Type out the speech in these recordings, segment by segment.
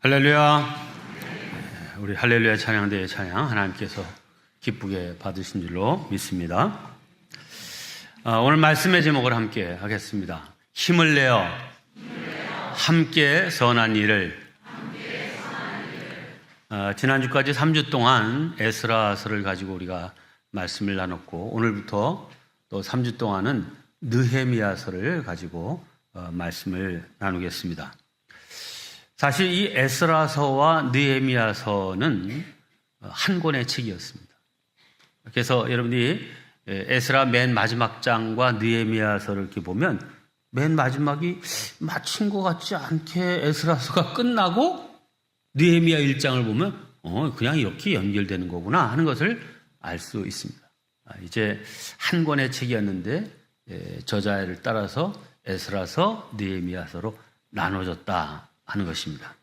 할렐루야. 우리 할렐루야 찬양대의 찬양 하나님께서 기쁘게 받으신 줄로 믿습니다. 오늘 말씀의 제목을 함께 하겠습니다. 힘을 내어 함께 선한 일을. 지난주까지 3주 동안 에스라서를 가지고 우리가 말씀을 나눴고, 오늘부터 또 3주 동안은 느헤미야서를 가지고 말씀을 나누겠습니다. 사실 이 에스라서와 느헤미야서는 한 권의 책이었습니다. 그래서 여러분들이 에스라 맨 마지막 장과 느헤미야서를 이렇게 보면 맨 마지막이 마친 것 같지 않게 에스라서가 끝나고 느헤미야 1장을 보면 그냥 이렇게 연결되는 거구나 하는 것을 알 수 있습니다. 이제 한 권의 책이었는데 저자를 따라서 에스라서, 느헤미야서로 나눠졌다 하는 것입니다.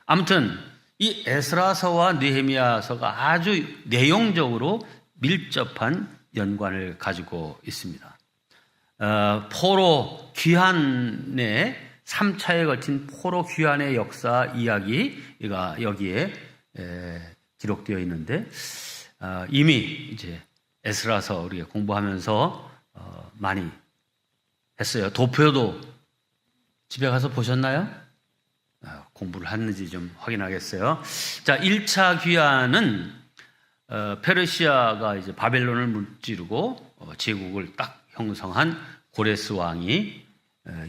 아무튼 이 에스라서와 느헤미야서가 아주 내용적으로 밀접한 연관을 가지고 있습니다. 포로 귀환의 3차에 걸친 포로 귀환의 역사 이야기가 여기에 기록되어 있는데, 이미 이제 에스라서 우리가 공부하면서 많이 했어요. 도표도 집에 가서 보셨나요? 공부를 했는지 좀 확인하겠어요. 자, 1차 귀환은 페르시아가 이제 바벨론을 무찌르고 제국을 딱 형성한 고레스 왕이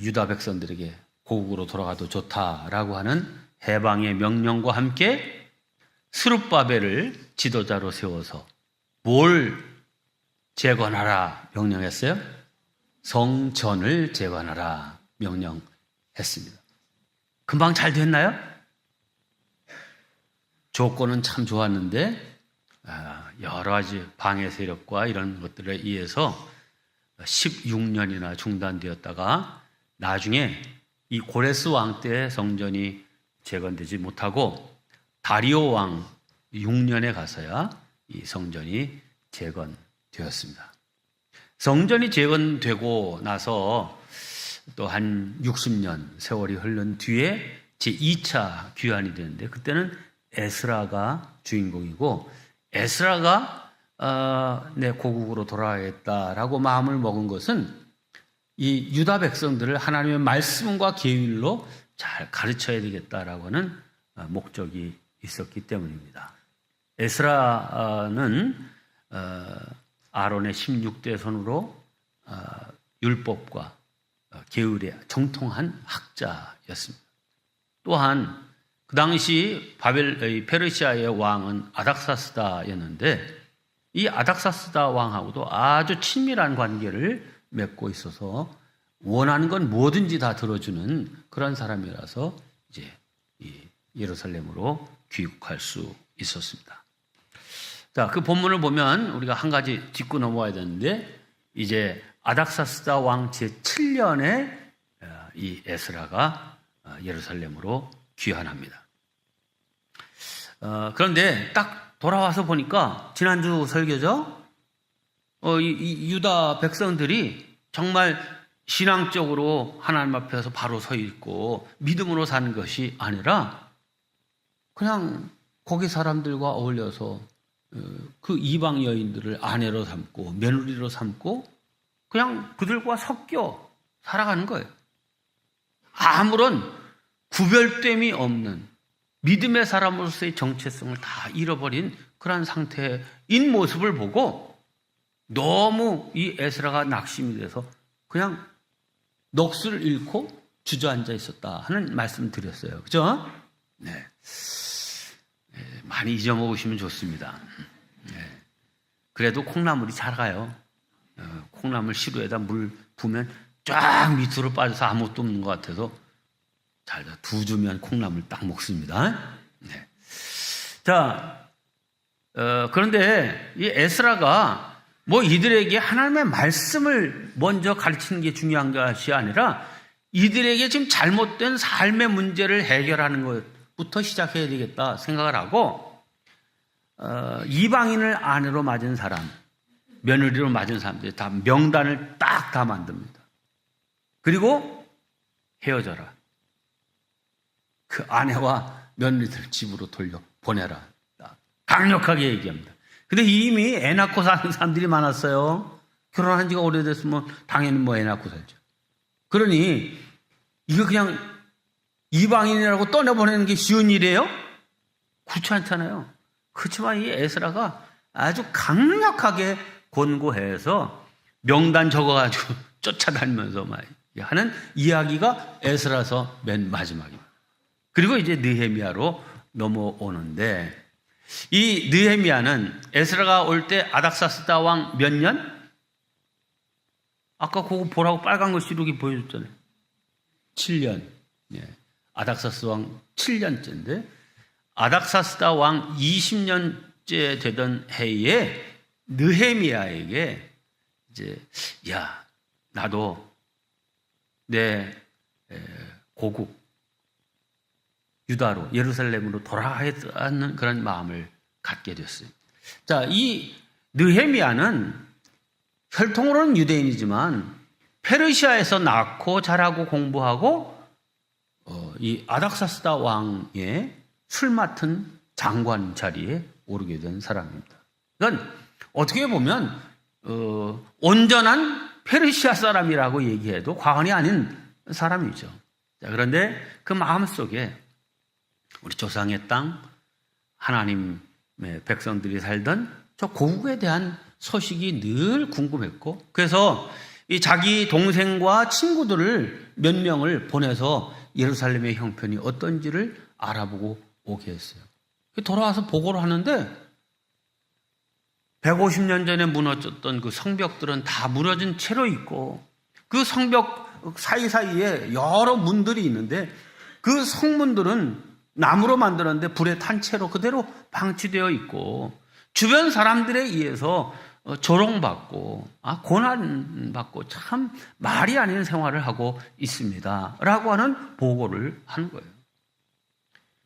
유다 백성들에게 고국으로 돌아가도 좋다라고 하는 해방의 명령과 함께 스룹바벨을 지도자로 세워서 뭘 재건하라 명령했어요? 성전을 재건하라 명령했습니다. 금방 잘 됐나요? 조건은 참 좋았는데 여러 가지 방해 세력과 이런 것들에 의해서 16년이나 중단되었다가 나중에 이 고레스 왕 때 성전이 재건되지 못하고 다리오 왕 6년에 가서야 이 성전이 재건되었습니다. 성전이 재건되고 나서 또 한 60년 세월이 흐른 뒤에 제2차 귀환이 되는데, 그때는 에스라가 주인공이고, 에스라가 내 고국으로 돌아가겠다라고 마음을 먹은 것은 이 유다 백성들을 하나님의 말씀과 계율로 잘 가르쳐야 되겠다라고 하는 목적이 있었기 때문입니다. 에스라는 아론의 16대 손으로 율법과 계율에 정통한 학자였습니다. 또한 그 당시 페르시아의 왕은 아닥사스다였는데, 이 아닥사스다 왕하고도 아주 친밀한 관계를 맺고 있어서 원하는 건 뭐든지 다 들어주는 그런 사람이라서 이제 이 예루살렘으로 귀국할 수 있었습니다. 자, 그 본문을 보면 우리가 한 가지 짚고 넘어와야 되는데, 이제 아닥사스다 왕 제7년에 이 에스라가 예루살렘으로 귀환합니다. 그런데 딱 돌아와서 보니까 지난주 설교죠? 이 유다 백성들이 정말 신앙적으로 하나님 앞에서 바로 서 있고 믿음으로 사는 것이 아니라 그냥 거기 사람들과 어울려서 그 이방 여인들을 아내로 삼고 며느리로 삼고 그냥 그들과 섞여 살아가는 거예요. 아무런 구별됨이 없는 믿음의 사람으로서의 정체성을 다 잃어버린 그런 상태인 모습을 보고 너무 이 에스라가 낙심이 돼서 그냥 넋을 잃고 주저앉아 있었다 하는 말씀 드렸어요. 그죠? 네. 많이 잊어먹으시면 좋습니다. 네. 그래도 콩나물이 잘 가요. 콩나물 시루에다 물 부으면 쫙 밑으로 빠져서 아무것도 없는 것 같아서 잘 두 주면 콩나물 딱 먹습니다. 네. 자, 그런데 이 에스라가 뭐 이들에게 하나님의 말씀을 먼저 가르치는 게 중요한 것이 아니라 이들에게 지금 잘못된 삶의 문제를 해결하는 것부터 시작해야 되겠다 생각을 하고, 이방인을 아내로 맞은 사람, 며느리로 맞은 사람들이 다 명단을 딱 다 만듭니다. 그리고 헤어져라. 그 아내와 며느리들 집으로 돌려 보내라. 강력하게 얘기합니다. 근데 이미 애 낳고 사는 사람들이 많았어요. 결혼한 지가 오래됐으면 당연히 뭐 애 낳고 살죠. 그러니 이거 그냥 이방인이라고 떠내보내는 게 쉬운 일이에요? 그렇지 않잖아요. 그렇지만 이 에스라가 아주 강력하게 권고해서 명단 적어가지고 쫓아다니면서 막 하는 이야기가 에스라서 맨 마지막입니다. 그리고 이제 느헤미야로 넘어오는데, 이 느헤미야는 에스라가 올 때 아닥사스다 왕 몇 년? 아까 그거 보라고 빨간 거 시루기 보여줬잖아요. 7년. 예. 아닥사스 왕 7년째인데, 아닥사스다 왕 20년째 되던 해에 느헤미야에게 이제, 야, 나도 내 고국 유다로, 예루살렘으로 돌아가야 하는 그런 마음을 갖게 됐어요. 자, 이 느헤미야는 혈통으로는 유대인이지만 페르시아에서 낳고 자라고 공부하고 이 아닥사스다 왕의 술 맡은 장관 자리에 오르게 된 사람입니다. 그러니까 어떻게 보면 온전한 페르시아 사람이라고 얘기해도 과언이 아닌 사람이죠. 자, 그런데 그 마음속에 우리 조상의 땅, 하나님의 백성들이 살던 저 고국에 대한 소식이 늘 궁금했고, 그래서 이 자기 동생과 친구들을 몇 명을 보내서 예루살렘의 형편이 어떤지를 알아보고 오게 했어요. 돌아와서 보고를 하는데 150년 전에 무너졌던 그 성벽들은 다 무너진 채로 있고, 그 성벽 사이사이에 여러 문들이 있는데 그 성문들은 나무로 만들었는데 불에 탄 채로 그대로 방치되어 있고, 주변 사람들에 의해서 조롱받고 고난받고 참 말이 아닌 생활을 하고 있습니다 라고 하는 보고를 하는 거예요.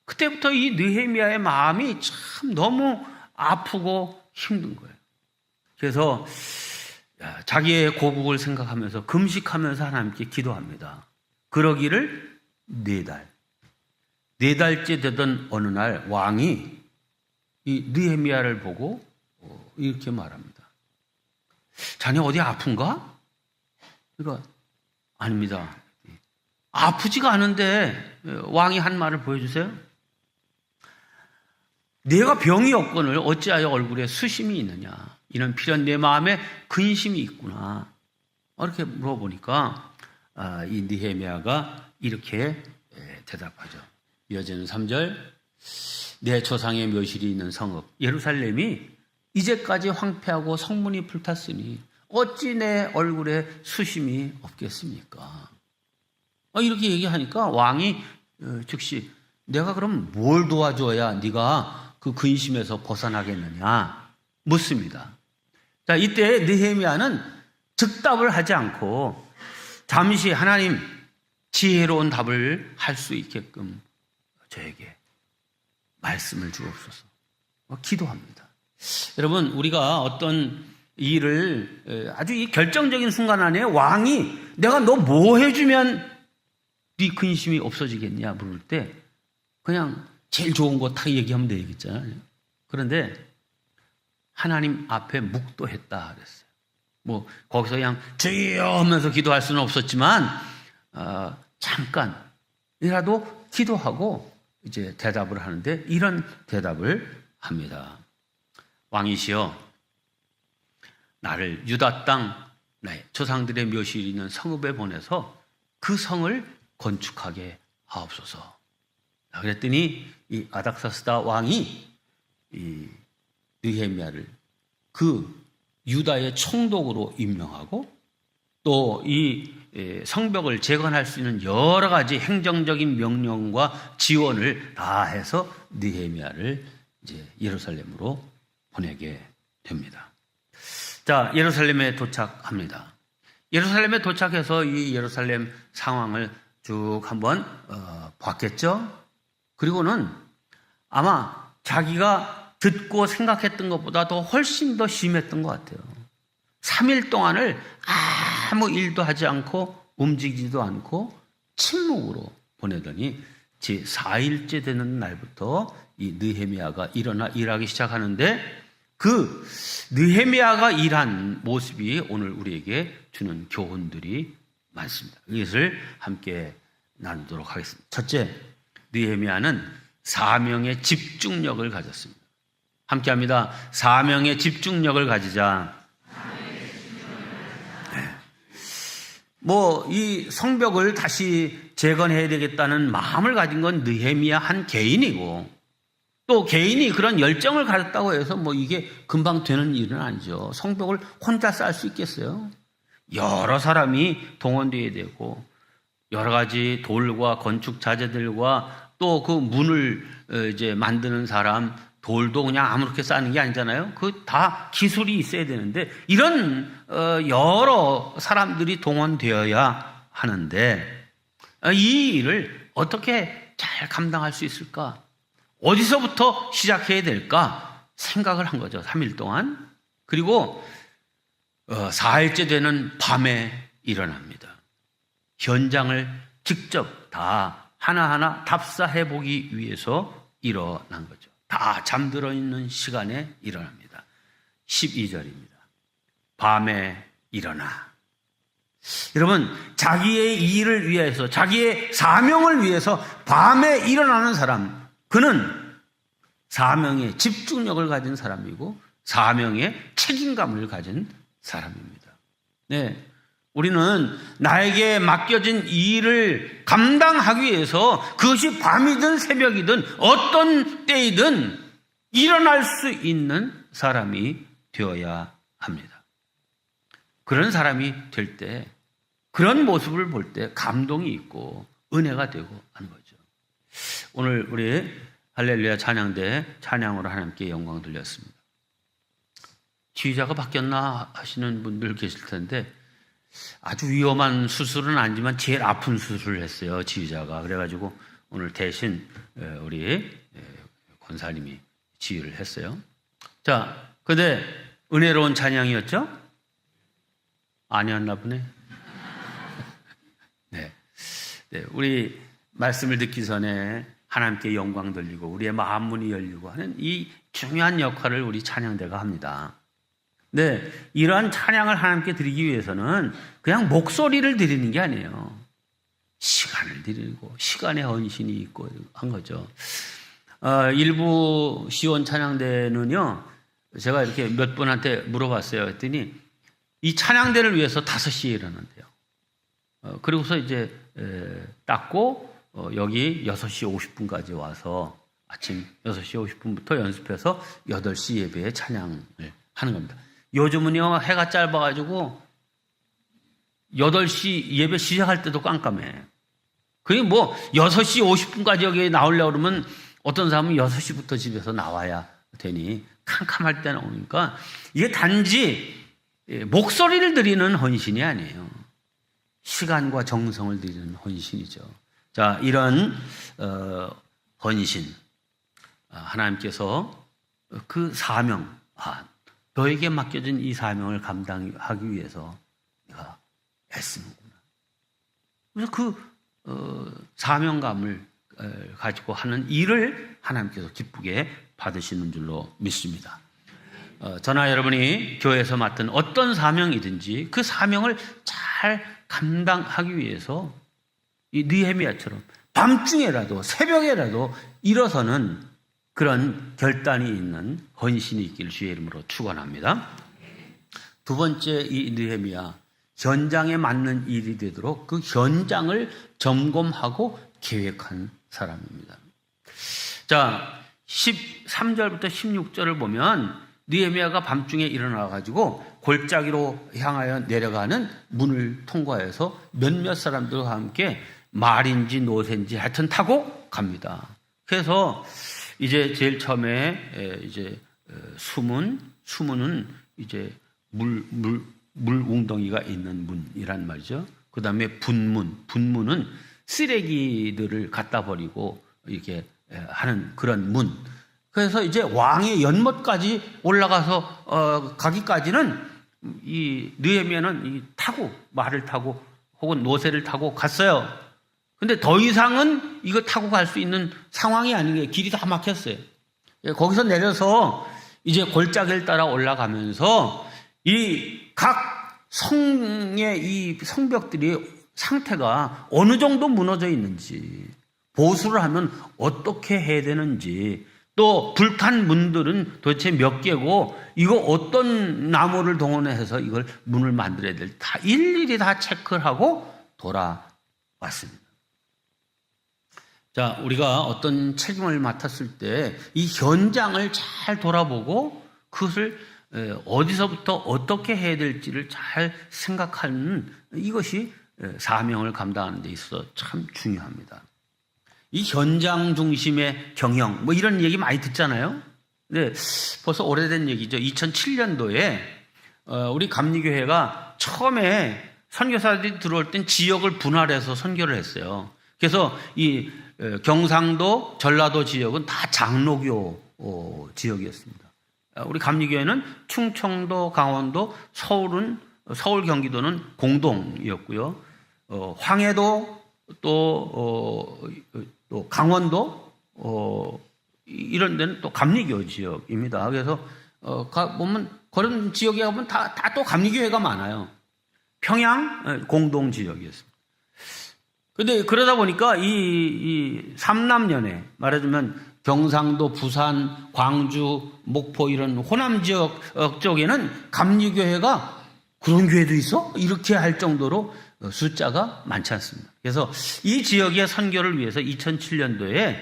그때부터 이 느헤미야의 마음이 참 너무 아프고 힘든 거예요. 그래서 자기의 고국을 생각하면서 금식하면서 하나님께 기도합니다. 그러기를 4달. 4달째 되던 어느 날 왕이 이 느헤미야를 보고 이렇게 말합니다. 자네 어디 아픈가? 그러니까 아닙니다. 아프지가 않은데 왕이 한 말을 보여주세요. 내가 병이 없거늘 어찌하여 얼굴에 수심이 있느냐? 이는 필연 내 마음에 근심이 있구나. 이렇게 물어보니까 이 느헤미야가 이렇게 대답하죠. 이어지는 3절. 내 조상의 묘실이 있는 성읍 예루살렘이 이제까지 황폐하고 성문이 불탔으니 어찌 내 얼굴에 수심이 없겠습니까? 이렇게 얘기하니까 왕이 즉시 내가 그럼 뭘 도와줘야 네가 그 근심에서 벗어나겠느냐 묻습니다. 자, 이때 느헤미야는 즉답을 하지 않고 잠시 하나님 지혜로운 답을 할 수 있게끔 저에게 말씀을 주옵소서. 기도합니다. 여러분, 우리가 어떤 일을 아주 이 결정적인 순간 안에 왕이 내가 너 뭐 해주면 네 근심이 없어지겠냐 물을 때 그냥 제일 좋은 거 다 얘기하면 되겠잖아요. 그런데 하나님 앞에 묵도했다 그랬어요. 뭐 거기서 그냥 주여 하면서 기도할 수는 없었지만 잠깐이라도 기도하고 이제 대답을 하는데 이런 대답을 합니다. 왕이시여, 나를 유다 땅 내 조상들의 묘실이 있는 성읍에 보내서 그 성을 건축하게 하옵소서. 그랬더니 이 아닥사스다 왕이 이 느헤미야를 그 유다의 총독으로 임명하고 또 이 성벽을 재건할 수 있는 여러 가지 행정적인 명령과 지원을 다 해서 느헤미야를 이제 예루살렘으로 보내게 됩니다. 자, 예루살렘에 도착합니다. 예루살렘에 도착해서 이 예루살렘 상황을 쭉 한번 봤겠죠? 그리고는 아마 자기가 듣고 생각했던 것보다 더 훨씬 더 심했던 것 같아요. 3일 동안을 아무 일도 하지 않고 움직이지도 않고 침묵으로 보내더니 제 4일째 되는 날부터 이 느헤미야가 일어나 일하기 시작하는데 그 느헤미야가 일한 모습이 오늘 우리에게 주는 교훈들이 많습니다. 이것을 함께 나누도록 하겠습니다. 첫째, 느헤미야는 사명의 집중력을 가졌습니다. 함께 합니다. 사명의 집중력을 가지자. 이 성벽을 다시 재건해야 되겠다는 마음을 가진 건 느헤미야 한 개인이고, 또 개인이 그런 열정을 가졌다고 해서 이게 금방 되는 일은 아니죠. 성벽을 혼자 쌓을 수 있겠어요? 여러 사람이 동원되어야 되고, 여러 가지 돌과 건축 자재들과 또 그 문을 이제 만드는 사람, 돌도 그냥 아무렇게 쌓는 게 아니잖아요. 그 다 기술이 있어야 되는데, 이런 여러 사람들이 동원되어야 하는데, 이 일을 어떻게 잘 감당할 수 있을까? 어디서부터 시작해야 될까? 생각을 한 거죠. 3일 동안. 그리고 4일째 되는 밤에 일어납니다. 현장을 직접 다 하나하나 답사해 보기 위해서 일어난 거죠. 다 잠들어 있는 시간에 일어납니다. 12절입니다. 밤에 일어나. 여러분, 자기의 일을 위해서, 자기의 사명을 위해서 밤에 일어나는 사람, 그는 사명에 집중력을 가진 사람이고 사명에 책임감을 가진 사람입니다. 네, 우리는 나에게 맡겨진 일을 감당하기 위해서 그것이 밤이든 새벽이든 어떤 때이든 일어날 수 있는 사람이 되어야 합니다. 그런 사람이 될 때, 그런 모습을 볼 때 감동이 있고 은혜가 되고 하는 거죠. 오늘 우리 할렐루야 찬양대 찬양으로 하나님께 영광 돌렸습니다. 지휘자가 바뀌었나 하시는 분들 계실 텐데, 아주 위험한 수술은 아니지만 제일 아픈 수술을 했어요, 지휘자가. 그래가지고 오늘 대신 우리 권사님이 지휘를 했어요. 자, 근데 은혜로운 찬양이었죠? 아니었나 보네. 네, 우리 말씀을 듣기 전에 하나님께 영광 돌리고 우리의 마음 문이 열리고 하는 이 중요한 역할을 우리 찬양대가 합니다. 네, 이러한 찬양을 하나님께 드리기 위해서는 그냥 목소리를 드리는 게 아니에요. 시간을 드리고 시간의 헌신이 있고 한 거죠. 일부 시온 찬양대는요, 제가 이렇게 몇 분한테 물어봤어요. 했더니 이 찬양대를 위해서 5시에 일어난대요. 그리고서 이제 닦고 여기 6시 50분까지 와서 아침 6시 50분부터 연습해서 8시 예배에 찬양을 하는 겁니다. 요즘은요, 해가 짧아가지고 8시 예배 시작할 때도 깜깜해. 그게 6시 50분까지 여기 나오려고 그러면 어떤 사람은 6시부터 집에서 나와야 되니 캄캄할 때 나오니까 이게 단지 목소리를 드리는 헌신이 아니에요. 시간과 정성을 드리는 헌신이죠. 자, 이런 헌신, 하나님께서 그 사명, 너에게 맡겨진 이 사명을 감당하기 위해서 내가 애쓰는구나. 그래서 그 사명감을 가지고 하는 일을 하나님께서 기쁘게 받으시는 줄로 믿습니다. 저나 여러분이 교회에서 맡은 어떤 사명이든지 그 사명을 잘 감당하기 위해서 이 느헤미야처럼 밤중에라도 새벽에라도 일어서는 그런 결단이 있는 헌신이 있기를 주의 이름으로 축원합니다. 두 번째, 이 느헤미야, 현장에 맞는 일이 되도록 그 현장을 점검하고 계획한 사람입니다. 자, 13절부터 16절을 보면 느헤미야가 밤중에 일어나가지고 골짜기로 향하여 내려가는 문을 통과해서 몇몇 사람들과 함께 말인지 노새인지 하여튼 타고 갑니다. 그래서 이제 제일 처음에 이제 수문은 이제 물 웅덩이가 있는 문이란 말이죠. 그 다음에 분문은 쓰레기들을 갖다 버리고 이렇게 하는 그런 문. 그래서 이제 왕의 연못까지 올라가서 가기까지는 이 느헤미야는 말을 타고 혹은 노새를 타고 갔어요. 근데 더 이상은 이거 타고 갈 수 있는 상황이 아닌 게 길이 다 막혔어요. 거기서 내려서 이제 골짜기를 따라 올라가면서 이 각 성의 이 성벽들이 상태가 어느 정도 무너져 있는지, 보수를 하면 어떻게 해야 되는지, 또 불탄 문들은 도대체 몇 개고 이거 어떤 나무를 동원해서 이걸 문을 만들어야 될지 다 일일이 다 체크를 하고 돌아왔습니다. 자, 우리가 어떤 책임을 맡았을 때 이 현장을 잘 돌아보고 그것을 어디서부터 어떻게 해야 될지를 잘 생각하는 이것이 사명을 감당하는 데 있어서 참 중요합니다. 이 현장 중심의 경영, 뭐 이런 얘기 많이 듣잖아요. 근데 벌써 오래된 얘기죠. 2007년도에 우리 감리교회가 처음에 선교사들이 들어올 땐 지역을 분할해서 선교를 했어요. 그래서 이 경상도, 전라도 지역은 다 장로교 지역이었습니다. 우리 감리교회는 충청도, 강원도, 서울, 경기도는 공동이었고요. 황해도 또 강원도 이런 데는 또 감리교 지역입니다. 그래서 보면 그런 지역에 가면 다 또 감리교회가 많아요. 평양 공동 지역이었습니다. 근데 그러다 보니까 이 삼남연에 말하자면 경상도, 부산, 광주, 목포 이런 호남 지역 쪽에는 감리교회가 그런 교회도 있어? 이렇게 할 정도로 숫자가 많지 않습니다. 그래서 이 지역의 선교를 위해서 2007년도에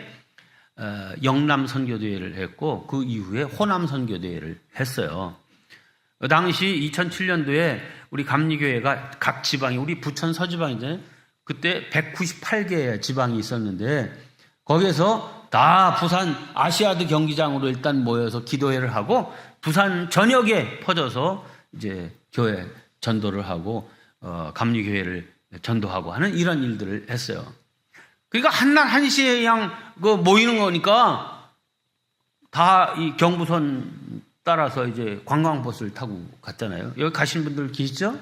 영남 선교대회를 했고 그 이후에 호남 선교대회를 했어요. 그 당시 2007년도에 우리 감리교회가 각 지방이 우리 부천 서지방이잖아요. 그때 198개의 지방이 있었는데 거기에서 다 부산 아시아드 경기장으로 일단 모여서 기도회를 하고 부산 전역에 퍼져서 이제 교회 전도를 하고 감리교회를 전도하고 하는 이런 일들을 했어요. 그러니까 한날 한시에 그냥 모이는 거니까 다 이 경부선 따라서 이제 관광버스를 타고 갔잖아요. 여기 가신 분들 계시죠?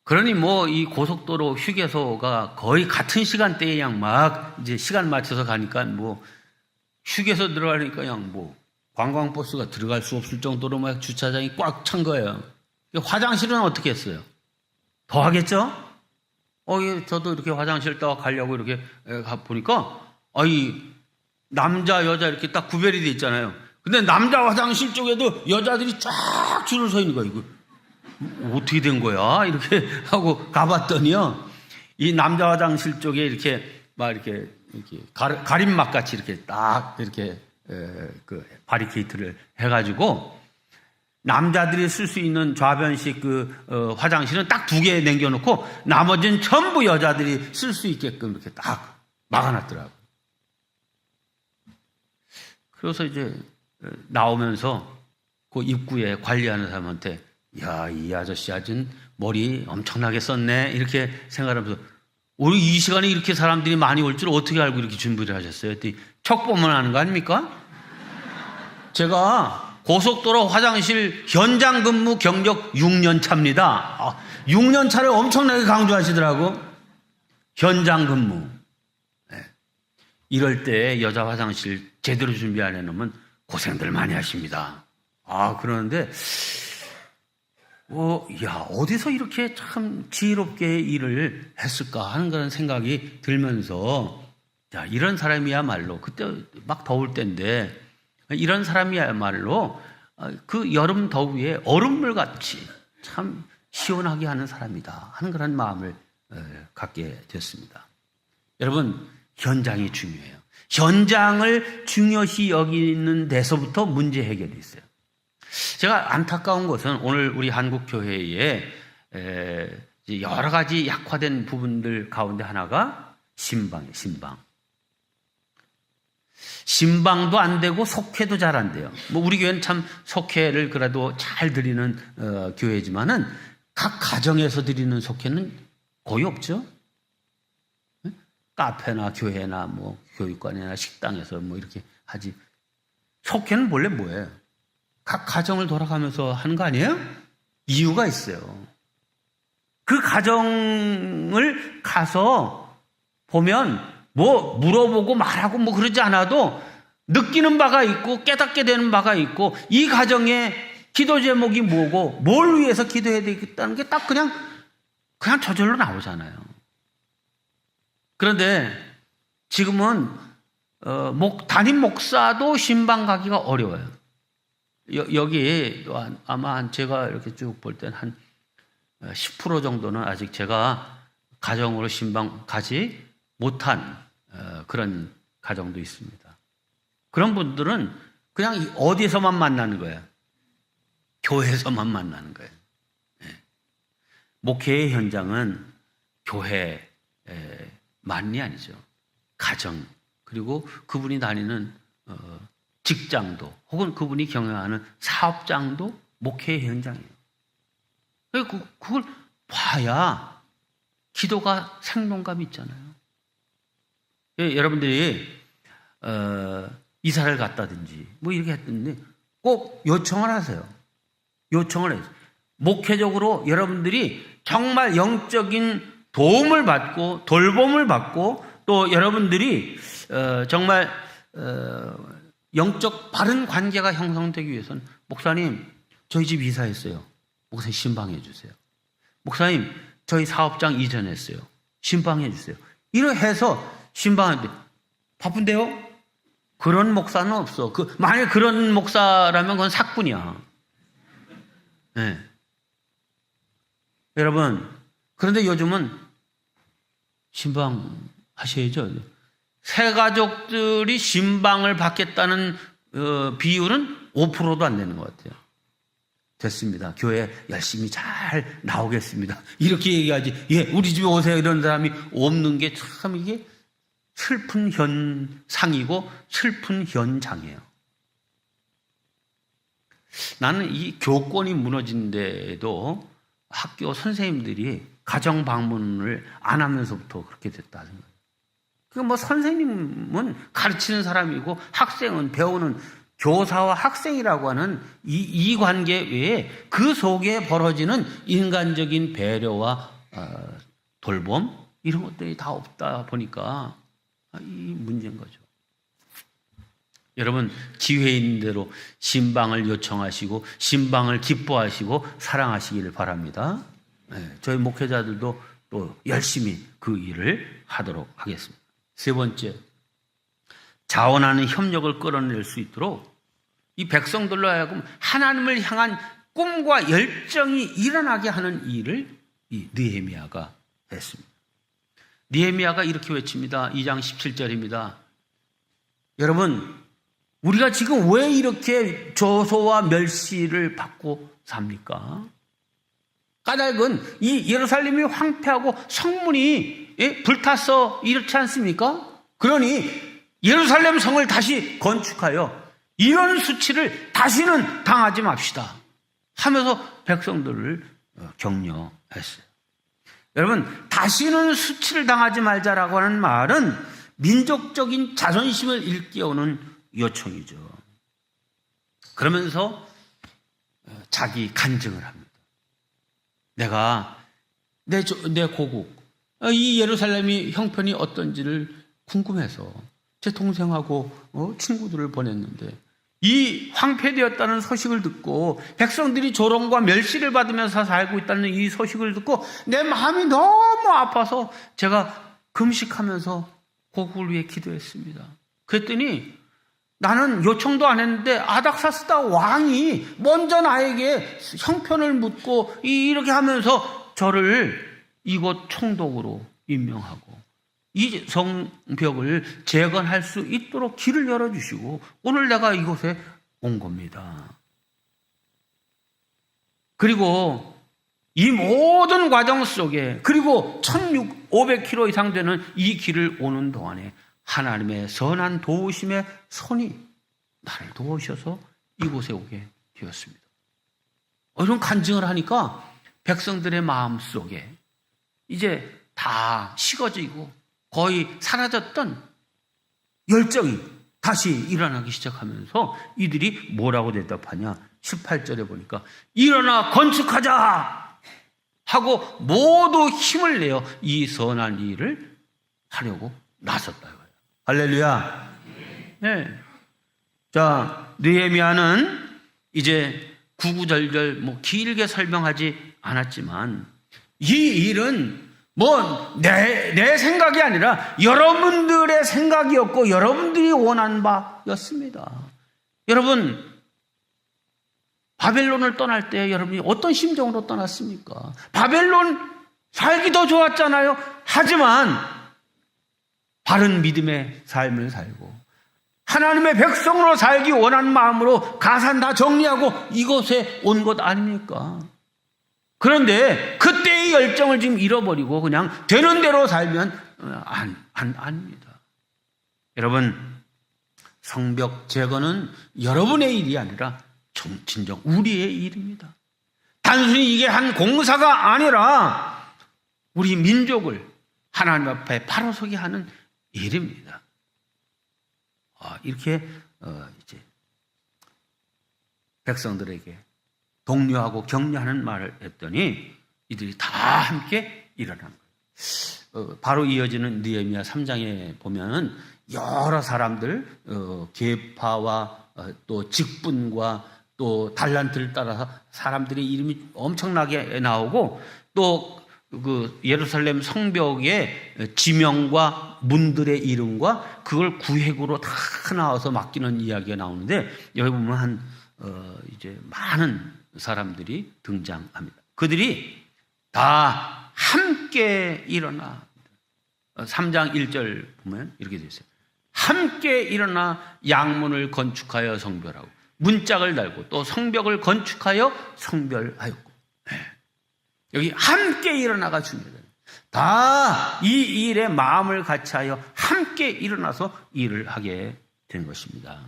그러니 뭐 이 고속도로 휴게소가 거의 같은 시간대에 그냥 막 이제 시간 맞춰서 가니까 뭐 휴게소 들어가니까 그냥 뭐 관광버스가 들어갈 수 없을 정도로 막 주차장이 꽉 찬 거예요. 화장실은 어떻게 했어요? 더 하겠죠? 예, 저도 이렇게 화장실 딱 가려고 이렇게 가 보니까 남자 여자 이렇게 딱 구별이 돼 있잖아요. 근데 남자 화장실 쪽에도 여자들이 쫙 줄을 서 있는 거예요. 이거 어떻게 된 거야? 이렇게 하고 가봤더니요. 이 남자 화장실 쪽에 이렇게 막 이렇게 가림막 같이 이렇게 딱 이렇게 그 바리케이트를 해가지고 남자들이 쓸 수 있는 좌변식 화장실은 딱 2개 남겨놓고 나머지는 전부 여자들이 쓸 수 있게끔 이렇게 딱 막아놨더라고요. 그래서 이제 나오면서 그 입구에 관리하는 사람한테 야, 이 아저씨 아주 머리 엄청나게 썼네 이렇게 생각하면서 우리 이 시간에 이렇게 사람들이 많이 올 줄 어떻게 알고 이렇게 준비를 하셨어요? 했더니 척보만 하는 거 아닙니까? 제가 고속도로 화장실 현장 근무 경력 6년 차입니다. 6년 차를 엄청나게 강조하시더라고. 현장 근무. 네. 이럴 때 여자 화장실 제대로 준비 안 해놓으면 고생들 많이 하십니다. 그러는데 어디서 이렇게 참 지혜롭게 일을 했을까 하는 그런 생각이 들면서 이런 사람이야말로 그때 막 더울 때인데 이런 사람이야말로 그 여름 더위에 얼음물 같이 참 시원하게 하는 사람이다 하는 그런 마음을 갖게 됐습니다. 여러분, 현장이 중요해요. 현장을 중요시 여기는 데서부터 문제 해결이 있어요. 제가 안타까운 것은 오늘 우리 한국교회에 여러 가지 약화된 부분들 가운데 하나가 신방이에요. 신방도 안 되고 속회도 잘 안 돼요. 우리 교회는 참 속회를 그래도 잘 드리는 교회지만은 각 가정에서 드리는 속회는 거의 없죠. 카페나 교회나 뭐 교육관이나 식당에서 뭐 이렇게 하지. 속회는 원래 뭐예요? 각 가정을 돌아가면서 하는 거 아니에요? 이유가 있어요. 그 가정을 가서 보면 뭐 물어보고 말하고 뭐 그러지 않아도 느끼는 바가 있고 깨닫게 되는 바가 있고 이 가정의 기도 제목이 뭐고 뭘 위해서 기도해야 되겠다는 게 딱 그냥 저절로 나오잖아요. 그런데 지금은 담임 목사도 신방 가기가 어려워요. 여기 아마 제가 이렇게 쭉 볼 때는 한 10% 정도는 아직 제가 가정으로 신방 가지 못한 그런 가정도 있습니다. 그런 분들은 그냥 어디서만 만나는 거예요. 교회에서만 만나는 거예요. 목회의 현장은 교회만이 아니죠. 가정, 그리고 그분이 다니는 직장도 혹은 그분이 경영하는 사업장도 목회의 현장이에요. 그걸 봐야 기도가 생동감이 있잖아요. 여러분들이 이사를 갔다든지 뭐 이렇게 했는데 꼭 요청을 하세요. 요청을 해요. 목회적으로 여러분들이 정말 영적인 도움을 받고 돌봄을 받고 또 여러분들이 정말 영적 바른 관계가 형성되기 위해서는 목사님 저희 집 이사했어요. 목사님 신방해 주세요. 목사님 저희 사업장 이전했어요. 신방해 주세요. 이렇게 해서 신방하는데 바쁜데요? 그런 목사는 없어. 만약 그런 목사라면 그건 사꾼이야. 네. 여러분, 그런데 요즘은 신방 하셔야죠. 새 가족들이 신방을 받겠다는 비율은 5%도 안 되는 것 같아요. 됐습니다. 교회 열심히 잘 나오겠습니다. 이렇게 얘기하지. 예, 우리 집에 오세요. 이런 사람이 없는 게 참 이게 슬픈 현상이고 슬픈 현장이에요. 나는 이 교권이 무너진데도 학교 선생님들이 가정 방문을 안 하면서부터 그렇게 됐다 생각해요. 그러니까 뭐 선생님은 가르치는 사람이고 학생은 배우는 교사와 학생이라고 하는 이 관계 외에 그 속에 벌어지는 인간적인 배려와 돌봄 이런 것들이 다 없다 보니까 이 문제인 거죠. 여러분 기회 있는 대로 신방을 요청하시고 신방을 기뻐하시고 사랑하시기를 바랍니다. 네, 저희 목회자들도 또 열심히 그 일을 하도록 하겠습니다. 세 번째, 자원하는 협력을 끌어낼 수 있도록 이 백성들로 하여금 하나님을 향한 꿈과 열정이 일어나게 하는 일을 이 느헤미야가 했습니다. 느헤미야가 이렇게 외칩니다. 2장 17절입니다. 여러분, 우리가 지금 왜 이렇게 조소와 멸시를 받고 삽니까? 까닭은 이 예루살렘이 황폐하고 성문이 불타서 이렇지 않습니까? 그러니 예루살렘 성을 다시 건축하여 이런 수치를 다시는 당하지 맙시다 하면서 백성들을 격려했어요. 여러분, 다시는 수치를 당하지 말자라고 하는 말은 민족적인 자존심을 일깨우는 요청이죠. 그러면서 자기 간증을 합니다. 내가 내 고국 이 예루살렘이 형편이 어떤지를 궁금해서 제 동생하고 친구들을 보냈는데 이 황폐되었다는 소식을 듣고 백성들이 조롱과 멸시를 받으면서 살고 있다는 이 소식을 듣고 내 마음이 너무 아파서 제가 금식하면서 고국을 위해 기도했습니다. 그랬더니 나는 요청도 안 했는데 아닥사스다 왕이 먼저 나에게 형편을 묻고 이렇게 하면서 저를 이곳 총독으로 임명하고 이 성벽을 재건할 수 있도록 길을 열어주시고 오늘 내가 이곳에 온 겁니다. 그리고 이 모든 과정 속에 그리고 1,500km 이상 되는 이 길을 오는 동안에 하나님의 선한 도우심의 손이 나를 도우셔서 이곳에 오게 되었습니다. 이런 간증을 하니까 백성들의 마음 속에 이제 다 식어지고 거의 사라졌던 열정이 다시 일어나기 시작하면서 이들이 뭐라고 대답하냐? 18절에 보니까 일어나 건축하자! 하고 모두 힘을 내어 이 선한 일을 하려고 나섰다. 할렐루야. 네. 자, 느헤미야는 이제 구구절절 길게 설명하지 않았지만 이 일은 내 생각이 아니라 여러분들의 생각이었고 여러분들이 원한 바였습니다. 여러분, 바벨론을 떠날 때 여러분이 어떤 심정으로 떠났습니까? 바벨론 살기 더 좋았잖아요. 하지만 바른 믿음의 삶을 살고 하나님의 백성으로 살기 원하는 마음으로 가산 다 정리하고 이곳에 온 것 아닙니까? 그런데 그때의 열정을 지금 잃어버리고 그냥 되는 대로 살면 아닙니다. 여러분, 성벽 제거는 여러분의 일이 아니라 진정 우리의 일입니다. 단순히 이게 한 공사가 아니라 우리 민족을 하나님 앞에 바로 서게 하는 일입니다. 이렇게 이제 백성들에게 독려하고 격려하는 말을 했더니 이들이 다 함께 일어난 거예요. 바로 이어지는 느헤미야 3장에 보면은 여러 사람들 계파와 또 직분과 또 달란트를 따라서 사람들의 이름이 엄청나게 나오고 또 그 예루살렘 성벽의 지명과 문들의 이름과 그걸 구획으로 다 나와서 맡기는 이야기가 나오는데 여기 보면 이제 많은 사람들이 등장합니다. 그들이 다 함께 일어나 3장 1절 보면 이렇게 되어 있어요. 함께 일어나 양문을 건축하여 성별하고 문짝을 달고 또 성벽을 건축하여 성별하였고. 여기 함께 일어나가 중요해요. 다 이 일에 마음을 같이하여 함께 일어나서 일을 하게 된 것입니다.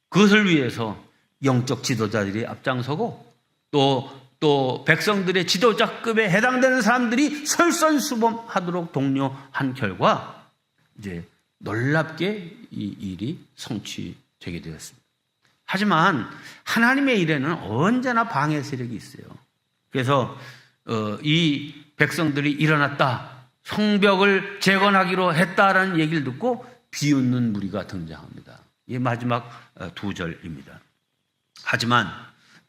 그것을 위해서 영적 지도자들이 앞장서고 또 백성들의 지도자급에 해당되는 사람들이 설선수범하도록 독려한 결과 이제 놀랍게 이 일이 성취되게 되었습니다. 하지만 하나님의 일에는 언제나 방해 세력이 있어요. 그래서 이 백성들이 일어났다, 성벽을 재건하기로 했다라는 얘기를 듣고 비웃는 무리가 등장합니다. 이게 마지막 2절입니다. 하지만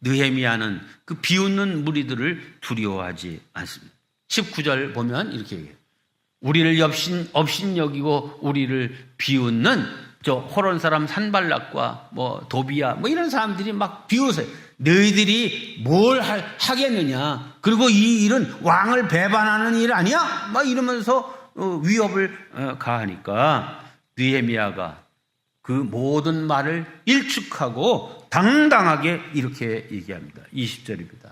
느헤미야는 그 비웃는 무리들을 두려워하지 않습니다. 19절 보면 이렇게 얘기해요. 우리를 업신 여기고 우리를 비웃는 저 호론 사람 산발락과 도비야 이런 사람들이 막 비웃어요. 너희들이 뭘 하겠느냐? 그리고 이 일은 왕을 배반하는 일 아니야? 막 이러면서 위협을 가하니까 느헤미야가 그 모든 말을 일축하고 당당하게 이렇게 얘기합니다. 20절입니다.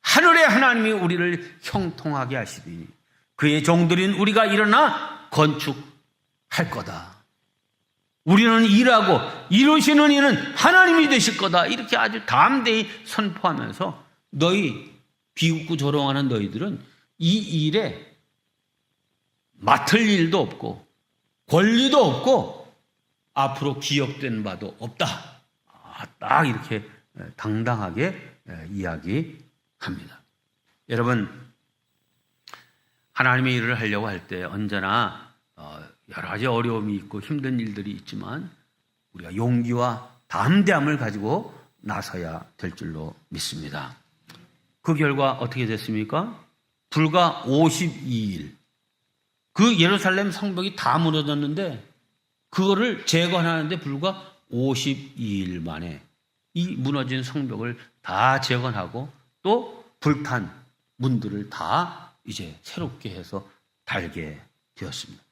하늘의 하나님이 우리를 형통하게 하시리니 그의 종들인 우리가 일어나 건축할 거다. 우리는 일하고 이루시는 이는 하나님이 되실 거다. 이렇게 아주 담대히 선포하면서 너희 비웃고 조롱하는 너희들은 이 일에 맡을 일도 없고 권리도 없고 앞으로 기억된 바도 없다. 딱 이렇게 당당하게 이야기합니다. 여러분, 하나님의 일을 하려고 할 때 언제나 여러 가지 어려움이 있고 힘든 일들이 있지만 우리가 용기와 담대함을 가지고 나서야 될 줄로 믿습니다. 그 결과 어떻게 됐습니까? 불과 52일 그 예루살렘 성벽이 다 무너졌는데 그거를 재건하는데 불과 52일 만에 이 무너진 성벽을 다 재건하고 또 불탄 문들을 다 이제 새롭게 해서 달게 되었습니다.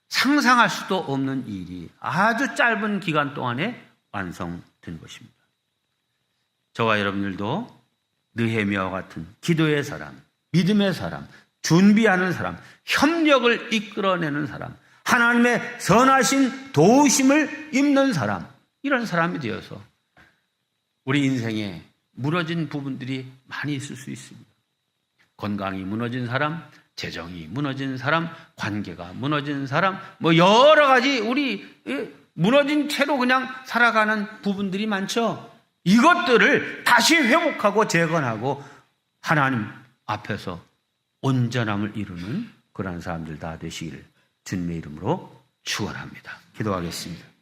상상할 수도 없는 일이 아주 짧은 기간 동안에 완성된 것입니다. 저와 여러분들도 느헤미야와 같은 기도의 사람, 믿음의 사람, 준비하는 사람, 협력을 이끌어내는 사람, 하나님의 선하신 도우심을 입는 사람, 이런 사람이 되어서 우리 인생에 무너진 부분들이 많이 있을 수 있습니다. 건강이 무너진 사람, 재정이 무너진 사람, 관계가 무너진 사람, 여러 가지 우리 무너진 채로 그냥 살아가는 부분들이 많죠. 이것들을 다시 회복하고 재건하고 하나님 앞에서 온전함을 이루는 그러한 사람들 다 되시기를 주님의 이름으로 축원합니다. 기도하겠습니다.